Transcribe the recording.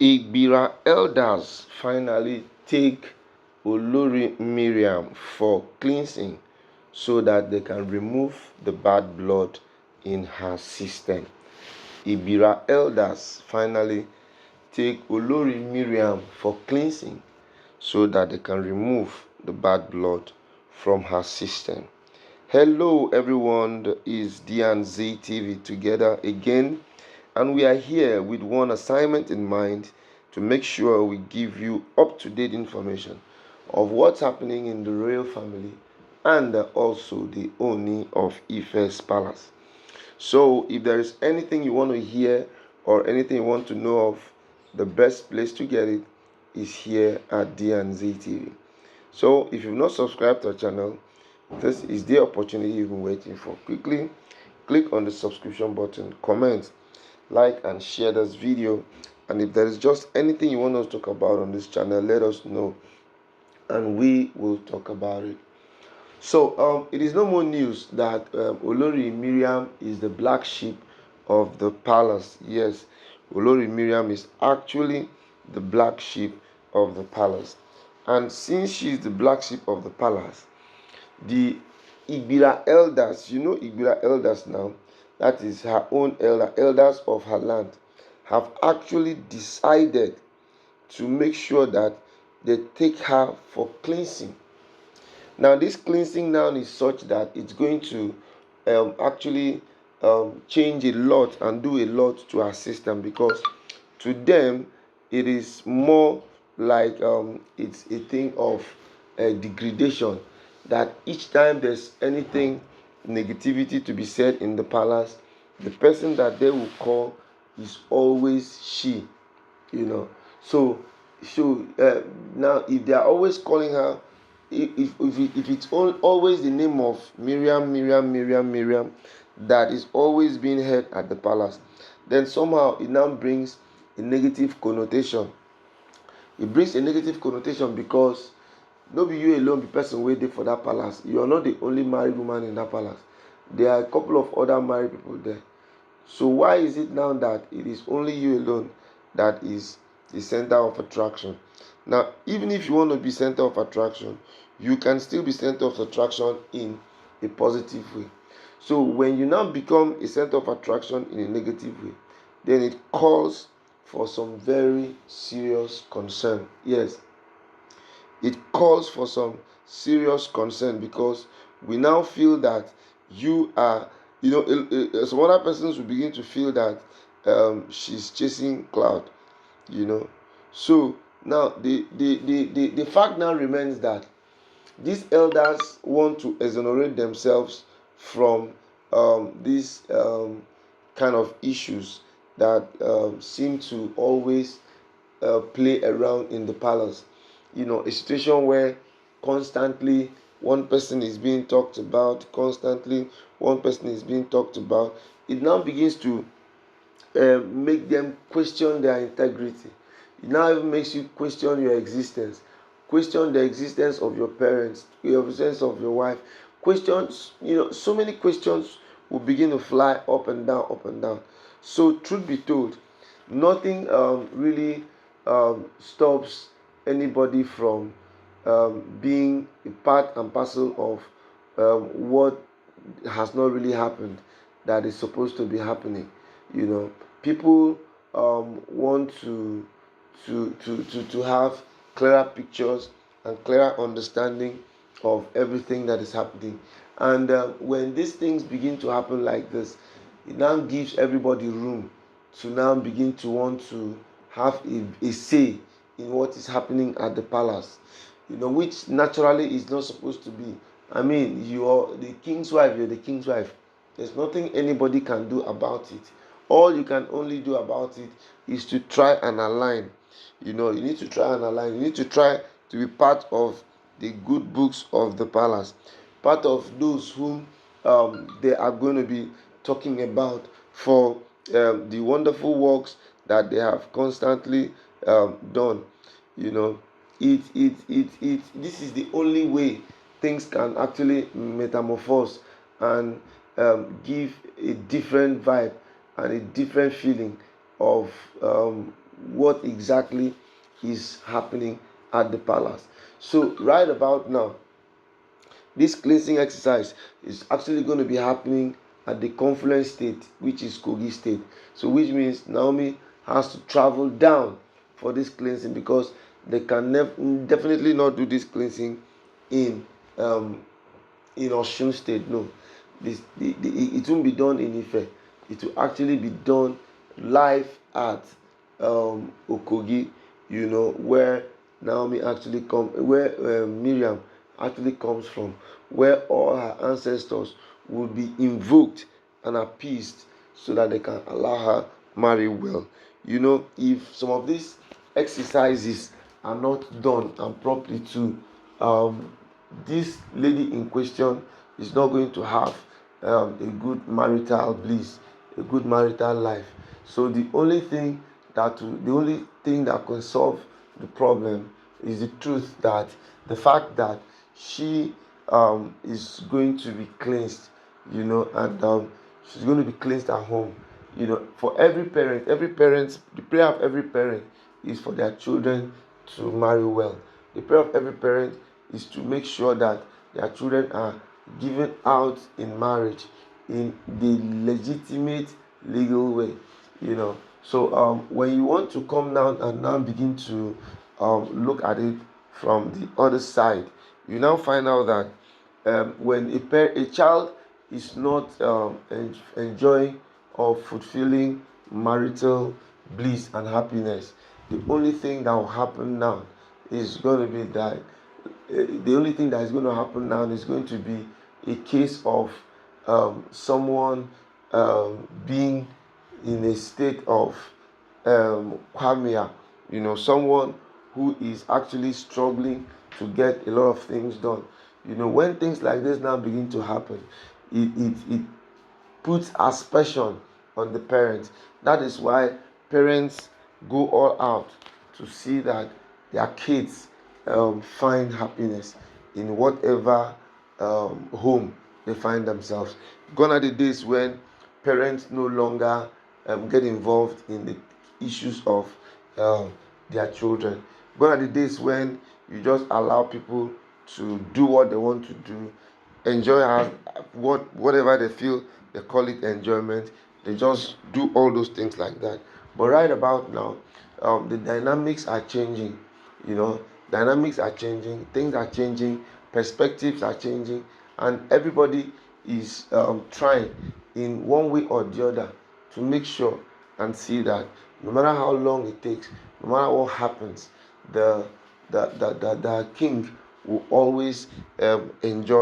Ibira elders finally take Olori Miriam for cleansing so that they can remove the bad blood in her system. Ibira elders finally take Olori Miriam for cleansing so that they can remove the bad blood from her system. Hello everyone, this is D&Z TV together again, and we are here with one assignment in mind to make sure we give you up-to-date information of what's happening in the royal family and also the Oni of Ife's palace. So if there is anything you want to hear or anything you want to know of, the best place to get it is here at D&Z TV. So if you've not subscribed to our channel, this is the opportunity you've been waiting for. Quickly click on the subscription button, comment, like and share this video, and if there is just anything you want us to talk about on this channel, let us know and we will talk about it. So it is no more news that Olori Miriam is the black sheep of the palace. Yes, Olori Miriam is actually the black sheep of the palace, and since she is the black sheep of the palace, the Ibira elders, Ibira elders now, that is her own elders of her land, have actually decided to make sure that they take her for cleansing. Now, this cleansing now is such that it's going to actually change a lot and do a lot to our system, because to them it is more like it's a thing of degradation, that each time there's anything negativity to be said in the palace, the person that they will call is always she, so now if they are always calling her, if it's always the name of Miriam that is always being heard at the palace, then somehow it now brings a negative connotation. It brings a negative connotation because no be you alone be person waiting for that palace. You are not the only married woman in that palace. There are a couple of other married people there. So why is it now that it is only you alone that is the center of attraction? Now, even if you want to be center of attraction, you can still be center of attraction in a positive way. So when you now become a center of attraction in a negative way, then it calls for some very serious concern. Yes, it calls for some serious concern, because we now feel that you are, some other persons will begin to feel that she's chasing cloud, So now the fact now remains that these elders want to exonerate themselves from these kind of issues that seem to always play around in the palace. A situation where constantly one person is being talked about, it now begins to make them question their integrity. It now even makes you question your existence, question the existence of your parents, the existence of your wife. Questions, so many questions will begin to fly up and down, up and down. So, truth be told, nothing really stops anybody from being a part and parcel of what has not really happened, that is supposed to be happening. People want to have clearer pictures and clearer understanding of everything that is happening, and when these things begin to happen like this, it now gives everybody room to now begin to want to have a say in what is happening at the palace, which naturally is not supposed to be. I mean, you are the king's wife, you're the king's wife. There's nothing anybody can do about it. All you can only do about it is to try and align. You need to try and align. You need to try to be part of the good books of the palace, part of those whom they are going to be talking about for the wonderful works that they have constantly done. This is the only way things can actually metamorphose and give a different vibe and a different feeling of what exactly is happening at the palace. So right about now, this cleansing exercise is actually going to be happening at the confluence state, which is Kogi state. So which means Naomi has to travel down for this cleansing, because they can definitely not do this cleansing in um, Osun State. No, it won't be done in Ife. It will actually be done live at Okogi, where Naomi actually where Miriam actually comes from, where all her ancestors will be invoked and appeased so that they can allow her marry well. If some of these exercises are not done and properly too, this lady in question is not going to have a good marital bliss, a good marital life. So the only thing that can solve the problem is the truth, that the fact that she is going to be cleansed, and she's going to be cleansed at home. For every parent, the prayer of every parent is for their children to marry well. The prayer of every parent is to make sure that their children are given out in marriage in the legitimate legal way. So when you want to come down and now begin to look at it from the other side, you now find out that when a child is not enjoying or fulfilling marital bliss and happiness, the only thing that will happen now is going to be that the only thing that is going to happen now is going to be a case of someone being in a state of kwamia, someone who is actually struggling to get a lot of things done. When things like this now begin to happen, it puts aspersion on the parents. That is why parents go all out to see that their kids find happiness in whatever home they find themselves. Gone are the days when parents no longer get involved in the issues of their children. Gone are the days when you just allow people to do what they want to do, enjoy whatever they feel, they call it enjoyment. They just do all those things like that. But right about now, the dynamics are changing. Dynamics are changing, things are changing, perspectives are changing, and everybody is trying in one way or the other to make sure and see that no matter how long it takes, no matter what happens, the king will always enjoy